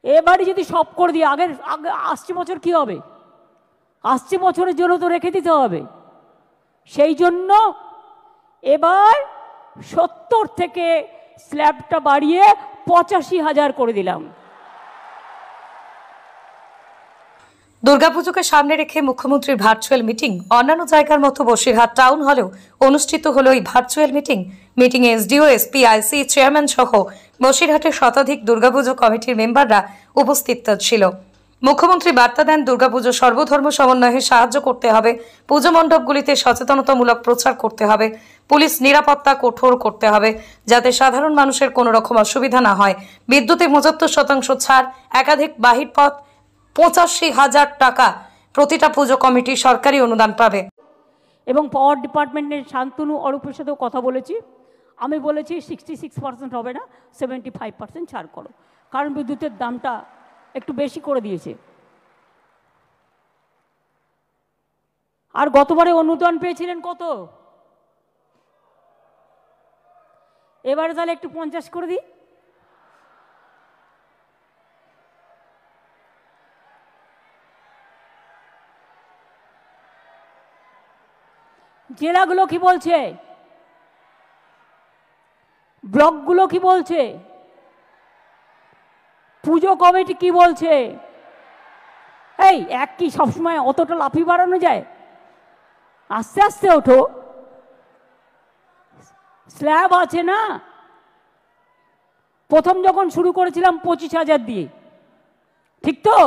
এবারে যদি সব করে দিই আগে আসছে বছর কি হবে? আসছে বছরের জন্য তো রেখে দিতে হবে। সেই জন্য এবার 70 থেকে স্ল্যাবটা বাড়িয়ে 85,000 করে দিলাম। দুর্গাপুজোকে সামনে রেখে মুখ্যমন্ত্রীর ভার্চুয়াল মিটিং। অন্যান্য জায়গার মতো বসিরহাট টাউন হলেও অনুষ্ঠিত হলো এই ভার্চুয়াল মিটিংয়ে এসডিও, এসপি, আইসি, চেয়ারম্যান সহ বসিরহাটের শতাধিক দুর্গাপুজো কমিটির মেম্বাররা উপস্থিত ছিল। মুখ্যমন্ত্রী বার্তা দেন, দুর্গাপুজো সর্বধর্ম সমন্বয়ে সাহায্য করতে হবে, পুজো মণ্ডপগুলিতে সচেতনতামূলক প্রচার করতে হবে, পুলিশ নিরাপত্তা কঠোর করতে হবে যাতে সাধারণ মানুষের কোনো রকম অসুবিধা না হয়। বিদ্যুতে 75% ছাড়, একাধিক বাহির পথ, 85,000 টাকা প্রতিটা পুজো কমিটি সরকারি অনুদান পাবে। এবং পাওয়ার ডিপার্টমেন্টের শান্তনু অরূপের সাথেও কথা বলেছি। আমি বলেছি 66% হবে না, 75% ছাড় করো, কারণ বিদ্যুতের দামটা একটু বেশি করে দিয়েছে। আর গতবারে অনুদান পেয়েছিলেন কত? এবারে তাহলে একটু 50 করে দিই। জেলাগুলো কি বলছে? ব্লকগুলো কি বলছে? পুজো কমিটি কি বলছে? এই এক কি সবসময় অতটা লাফি বাড়ানো যায়? আস্তে আস্তে ওঠো, স্ল্যাব আছে না। প্রথম যখন শুরু করেছিলাম 25,000 দিয়ে, ঠিক তো?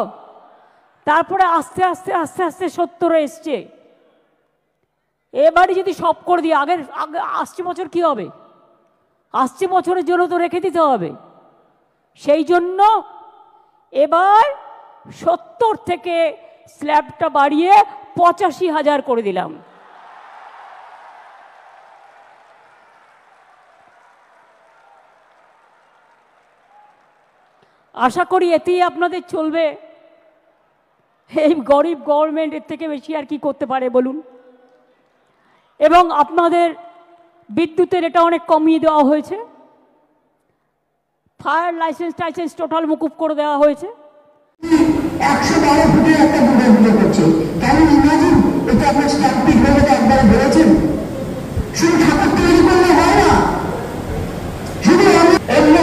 তারপরে আস্তে আস্তে আস্তে আস্তে 70 এসছে। এবারে যদি সব করে দিই আগে আসছে বছর কি হবে? আসছে বছরের জন্য তো রেখে দিতে হবে। সেই জন্য এবার 70 থেকে স্ল্যাবটা বাড়িয়ে 85,000 করে দিলাম। আশা করি এতেই আপনাদের চলবে। এই গরিব গভর্নমেন্ট এর থেকে বেশি আর কি করতে পারে বলুন? এবং আপনাদের বিদ্যুতের এটা অনেক কমিয়ে দেওয়া হয়েছে, ফায়ার লাইসেন্স টোটাল মুকুব করে দেওয়া হয়েছে। 112 ফুটে একটা দুর্গাপুজো করছে, কারণ ইমাজিন এটা আপনার স্ট্যাম্পিড হলে একবার বলেছেন শুধু ঠাকুর তৈরি করলে হয় না, শুধু অন্য